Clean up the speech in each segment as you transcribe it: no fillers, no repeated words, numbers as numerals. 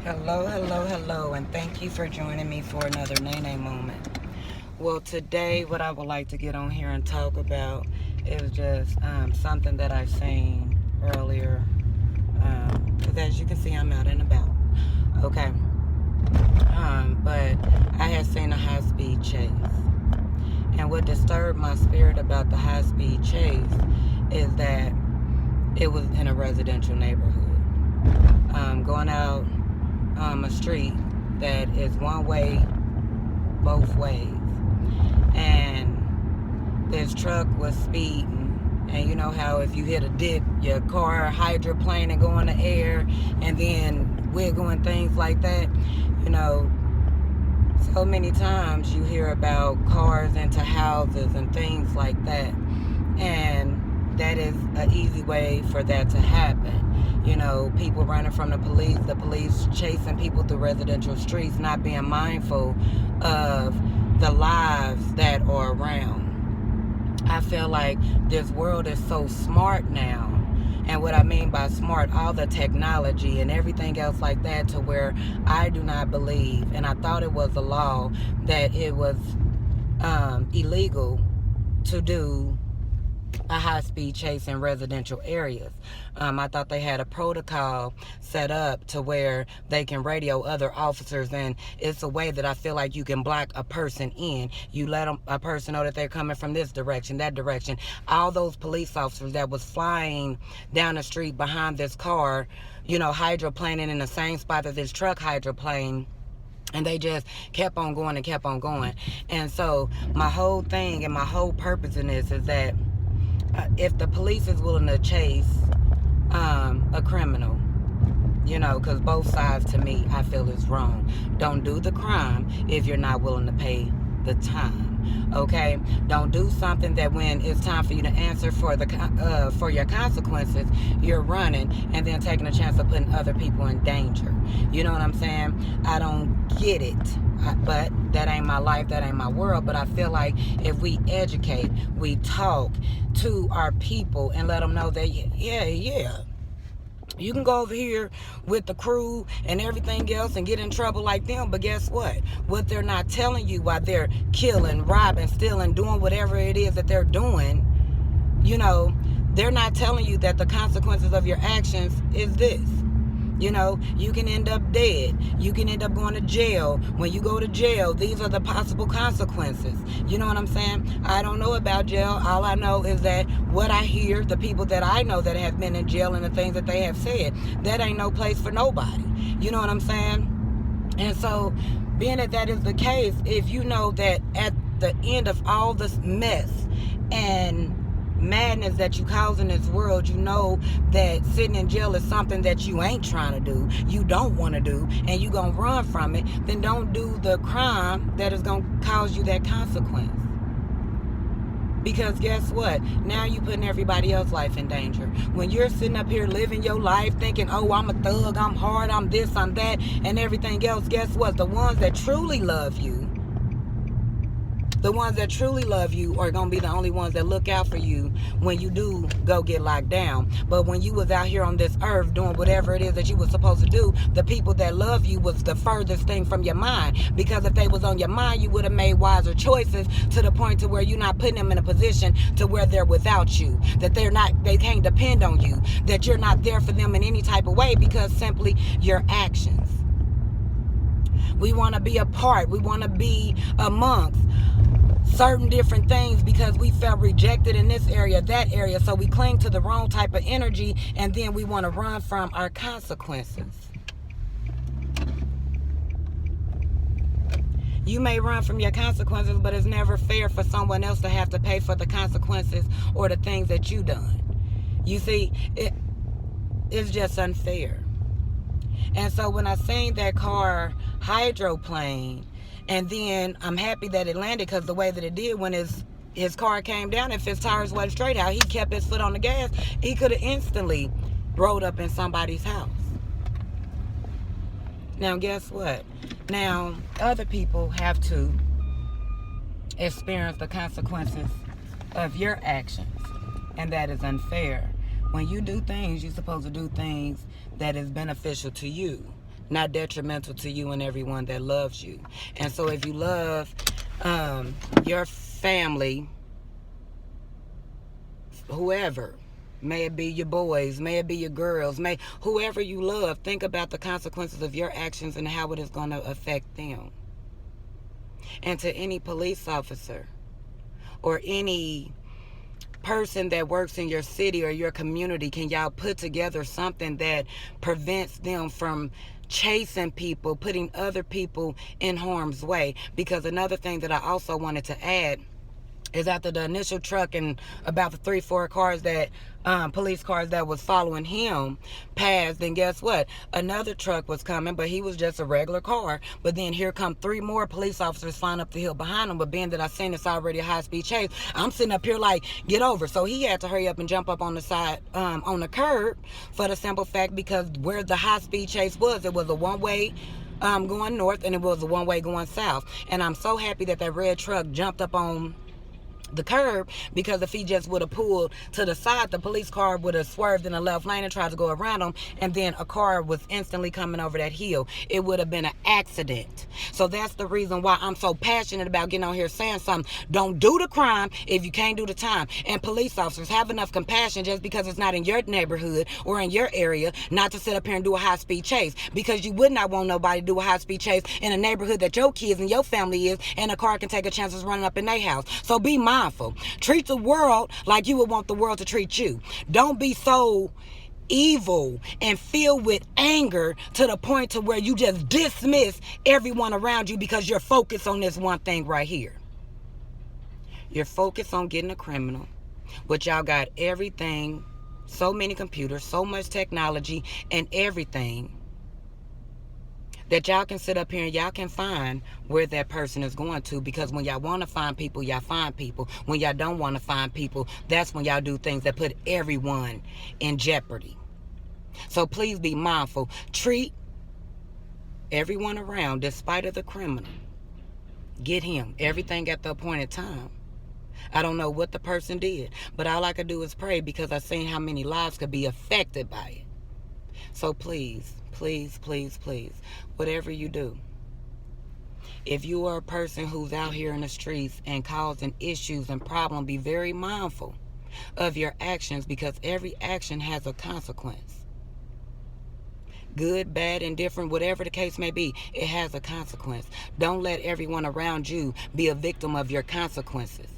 Hello, hello, hello, and thank you for joining me for another Nene moment. Well, today, what I would like to get on here and talk about is just something that I seen earlier. Because as you can see, I'm out and about. Okay. But I had seen a high speed chase. And what disturbed my spirit about the high speed chase is that it was in a residential neighborhood. Going out a street that is one way both ways, and this truck was speeding. And you know how if you hit a dip, your car hydroplane and go in the air and then wiggle and things like that. You know, so many times you hear about cars into houses and things like that, and that is an easy way for that to happen. You know, people running from the police chasing people through residential streets, not being mindful of the lives that are around. I feel like this world is so smart now. And what I mean by smart, all the technology and everything else like that, to where I do not believe, and I thought it was a law, that it was illegal to do a high-speed chase in residential areas. I thought they had a protocol set up to where they can radio other officers, and it's a way that I feel like you can block a person in. You let a person know that they're coming from this direction, that direction. All those police officers that was flying down the street behind this car, you know, hydroplaning in the same spot that this truck hydroplaned, and they just kept on going and kept on going. And so my whole thing and my whole purpose in this is that if the police is willing to chase a criminal, you know, because both sides, to me, I feel is wrong. Don't do the crime if you're not willing to pay the time. Okay, don't do something that when it's time for you to answer for for your consequences, you're running and then taking a chance of putting other people in danger. You know what I'm saying? I don't get it. But that ain't my life, that ain't my world. But I feel like if we educate, we talk to our people and let them know that, yeah, you can go over here with the crew and everything else and get in trouble like them. But guess what? What they're not telling you while they're killing, robbing, stealing, doing whatever it is that they're doing, you know, they're not telling you that the consequences of your actions is this. You know, you can end up dead. You can end up going to jail. When you go to jail, these are the possible consequences. You know what I'm saying? I don't know about jail. All I know is that what I hear, the people that I know that have been in jail and the things that they have said, that ain't no place for nobody. You know what I'm saying? And so, being that that is the case, if you know that at the end of all this mess and madness that you cause in this world, you know that sitting in jail is something that you ain't trying to do, you don't want to do, and you gonna run from it, then don't do the crime that is gonna cause you that consequence. Because guess what? Now you putting everybody else's life in danger. When you're sitting up here living your life thinking, oh, I'm a thug, I'm hard, I'm this, I'm that, and everything else, guess what? The ones that truly love you, are going to be the only ones that look out for you when you do go get locked down. But when you was out here on this earth doing whatever it is that you was supposed to do, the people that love you was the furthest thing from your mind. Because if they was on your mind, you would have made wiser choices to the point to where you're not putting them in a position to where they're without you. That they can't depend on you. That you're not there for them in any type of way because simply your actions. We want to be a part. We want to be amongst certain different things because we felt rejected in this area, that area. So we cling to the wrong type of energy, and then we want to run from our consequences. You may run from your consequences, but it's never fair for someone else to have to pay for the consequences or the things that you done. You see, it's just unfair. And so when I seen that car hydroplane, and then I'm happy that it landed because the way that it did, when his car came down, if his tires wasn't straight out, he kept his foot on the gas, he could have instantly rolled up in somebody's house. Now guess what? Now other people have to experience the consequences of your actions, and that is unfair. When you do things, you're supposed to do things that is beneficial to you, not detrimental to you and everyone that loves you. And so if you love your family, whoever, may it be your boys, may it be your girls, may whoever you love, think about the consequences of your actions and how it is going to affect them. And to any police officer or any person that works in your city or your community, can y'all put together something that prevents them from chasing people, putting other people in harm's way? Because another thing that I also wanted to add is after the initial truck and about the 3-4 cars that police cars that was following him passed, then guess what? Another truck was coming, but he was just a regular car. But then here come 3 more police officers flying up the hill behind him. But being that I seen it's already a high-speed chase, I'm sitting up here like, get over. So he had to hurry up and jump up on the side, on the curb, for the simple fact because where the high-speed chase was, it was a one-way going north and it was a one-way going south. And I'm so happy that that red truck jumped up on the curb, because if he just would have pulled to the side, the police car would have swerved in the left lane and tried to go around him, and then a car was instantly coming over that hill. It would have been an accident. So that's the reason why I'm so passionate about getting on here saying something. Don't do the crime if you can't do the time. And police officers, have enough compassion just because it's not in your neighborhood or in your area, not to sit up here and do a high-speed chase, because you would not want nobody to do a high-speed chase in a neighborhood that your kids and your family is, and a car can take a chance of running up in their house. So be mindful. Treat the world like you would want the world to treat you. Don't be so evil and filled with anger to the point to where you just dismiss everyone around you because you're focused on this one thing right here. You're focused on getting a criminal, but y'all got everything, so many computers, so much technology and everything, that y'all can sit up here and y'all can find where that person is going to. Because when y'all want to find people, y'all find people. When y'all don't want to find people, that's when y'all do things that put everyone in jeopardy. So please be mindful. Treat everyone around, despite of the criminal. Get him everything at the appointed time. I don't know what the person did, but all I could do is pray, because I've seen how many lives could be affected by it. So please, please, please, please, whatever you do, if you are a person who's out here in the streets and causing issues and problems, be very mindful of your actions, because every action has a consequence. Good, bad, indifferent, whatever the case may be, it has a consequence. Don't let everyone around you be a victim of your consequences,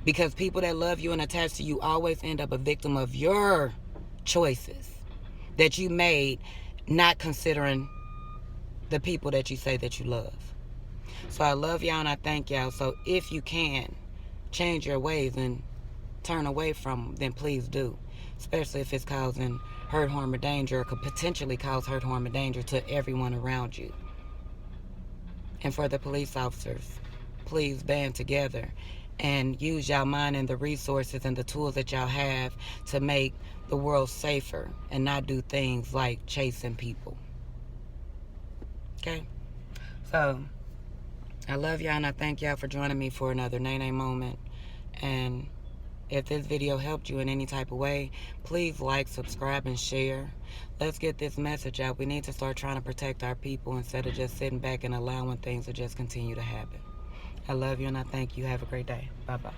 because people that love you and attach to you always end up a victim of your choices that you made, not considering the people that you say that you love. So I love y'all and I thank y'all. So if you can change your ways and turn away from them, then please do. Especially if it's causing hurt, harm, or danger, or could potentially cause hurt, harm, or danger to everyone around you. And for the police officers, please band together and use y'all mind and the resources and the tools that y'all have to make the world safer and not do things like chasing people. Okay? So, I love y'all and I thank y'all for joining me for another Nene moment. And if this video helped you in any type of way, please like, subscribe, and share. Let's get this message out. We need to start trying to protect our people instead of just sitting back and allowing things to just continue to happen. I love you and I thank you. Have a great day. Bye-bye.